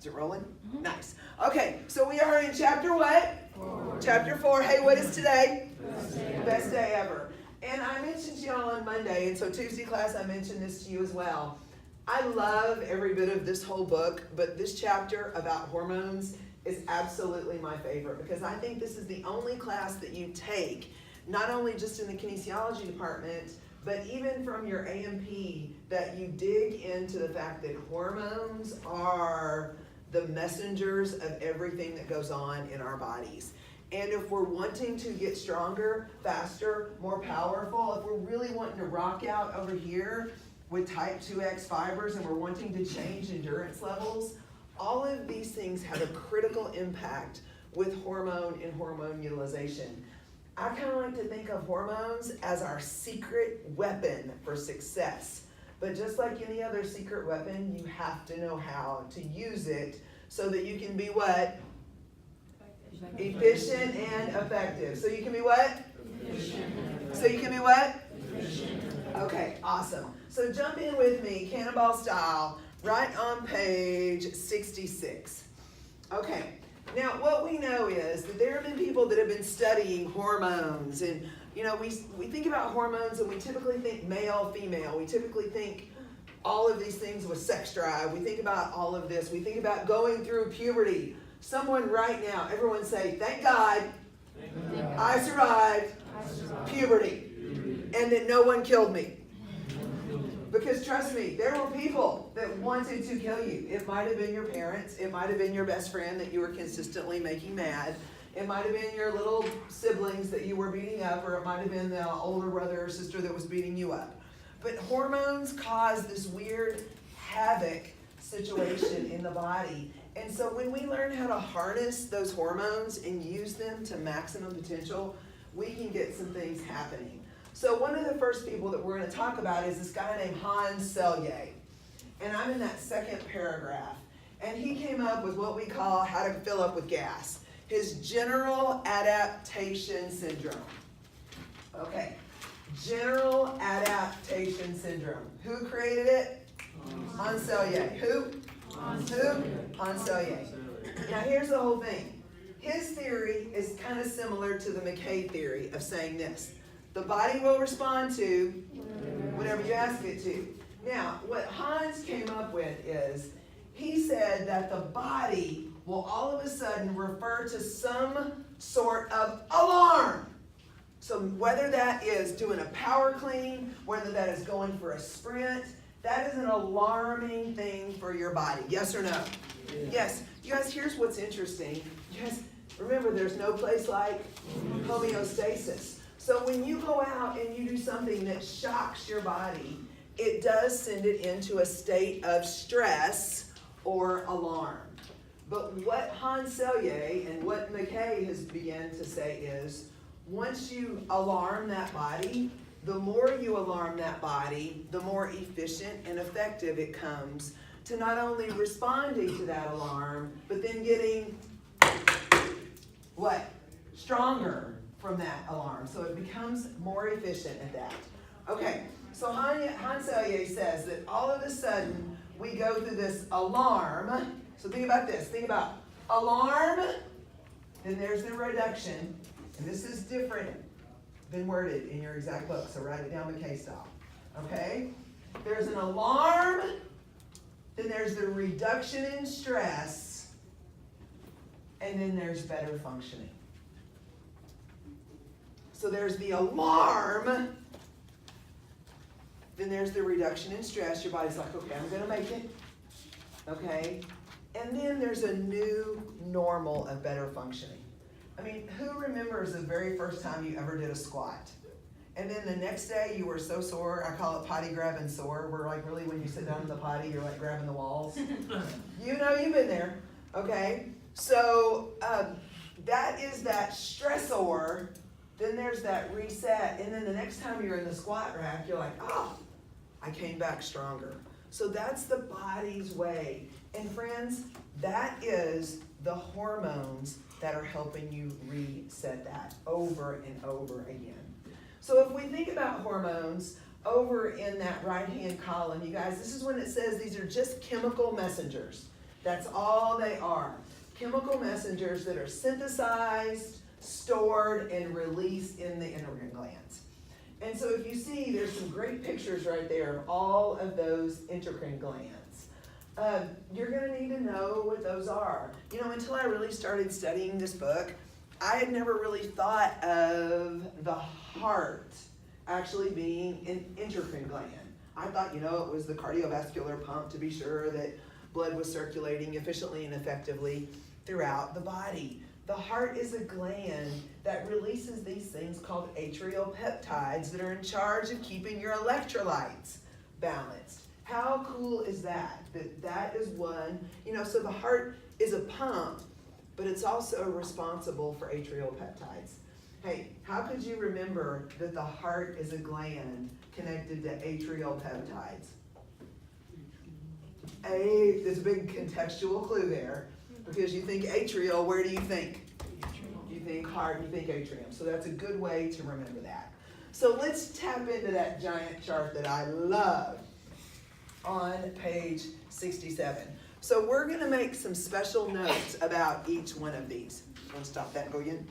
it rolling? Mm-hmm. Nice. Okay, so we are in chapter what? 4. Chapter 4. Hey, what is today? Best day ever. And I mentioned to y'all on Monday, and so Tuesday class I mentioned this to you as well. I love every bit of this whole book, but this chapter about hormones is absolutely my favorite because I think this is the only class that you take, not only just in the kinesiology department, but even from your A&P, that you dig into the fact that hormones are the messengers of everything that goes on in our bodies. And if we're wanting to get stronger, faster, more powerful, if we're really wanting to rock out over here with type 2X fibers and we're wanting to change endurance levels, all of these things have a critical impact with hormone and hormone utilization. I kind of like to think of hormones as our secret weapon for success. But just like any other secret weapon, you have to know how to use it so that you can be what? Efficient and effective. So you can be what? Efficient. So you can be what? Efficient. Okay, awesome. So jump in with me, cannonball style, right on page 66. Okay. Now, what we know is that there have been people that have been studying hormones, and you know, we think about hormones and we typically think male, female. We typically think all of these things with sex drive. We think about all of this. We think about going through puberty. Someone right now, everyone say, thank God, I survived puberty and that no one killed me. Because trust me, there were people that wanted to kill you. It might have been your parents. It might have been your best friend that you were consistently making mad. It might have been your little siblings that you were beating up, or it might have been the older brother or sister that was beating you up. But hormones cause this weird havoc situation in the body. And so when we learn how to harness those hormones and use them to maximum potential, we can get some things happening. So one of the first people that we're going to talk about is this guy named Hans Selye. And I'm in that second paragraph. And he came up with what we call how to fill up with gas. His general adaptation syndrome. Okay. General adaptation syndrome. Who created it? Hans Selye. Who? Hans Selye. Now here's the whole thing. His theory is kind of similar to the McKay theory of saying this. The body will respond to whatever you ask it to. Now, what Hans came up with is, he said that the body will all of a sudden refer to some sort of alarm. So whether that is doing a power clean, whether that is going for a sprint, that is an alarming thing for your body. Yes or no? Yes. You guys, here's what's interesting. You guys, remember, there's no place like homeostasis. So when you go out and you do something that shocks your body, it does send it into a state of stress or alarm. But what Hans Selye and what McKay has begun to say is, once you alarm that body, the more you alarm that body, the more efficient and effective it comes to not only responding to that alarm, but then getting what? Stronger from that alarm. So it becomes more efficient at that. Okay, so Hans Selye says that all of a sudden we go through this alarm. So think about this. Think about alarm, then there's the reduction. And this is different than worded in your exact book, so write it down McKay style. Okay? There's an alarm, then there's the reduction in stress, and then there's better functioning. So there's the alarm, then there's the reduction in stress. Your body's like, okay, I'm going to make it. Okay? And then there's a new normal of better functioning. I mean, who remembers the very first time you ever did a squat? And then the next day you were so sore, I call it potty grabbing sore, where like really when you sit down in the potty, you're like grabbing the walls. You know, you've been there. Okay? So that is that stressor. Then there's that reset, and then the next time you're in the squat rack, you're like, oh, I came back stronger. So that's the body's way. And friends, that is the hormones that are helping you reset that over and over again. So if we think about hormones over in that right-hand column, you guys, this is when it says these are just chemical messengers That's all they are. Chemical messengers that are synthesized, stored, and released in the endocrine glands. And so if you see, there's some great pictures right there of all of those endocrine glands. You're going to need to know what those are. You know, until I really started studying this book, I had never really thought of the heart actually being an endocrine gland. I thought, you know, it was the cardiovascular pump to be sure that blood was circulating efficiently and effectively throughout the body. The heart is a gland that releases these things called atrial peptides that are in charge of keeping your electrolytes balanced. How cool is that? That is one, you know, so the heart is a pump, but it's also responsible for atrial peptides. Hey, how could you remember that the heart is a gland connected to atrial peptides? There's a big contextual clue there, because you think atrial, where do you think? You think heart, you think atrium. So that's a good way to remember that. So let's tap into that giant chart that I love on page 67. So we're going to make some special notes about each one of these. Want to stop that and go again?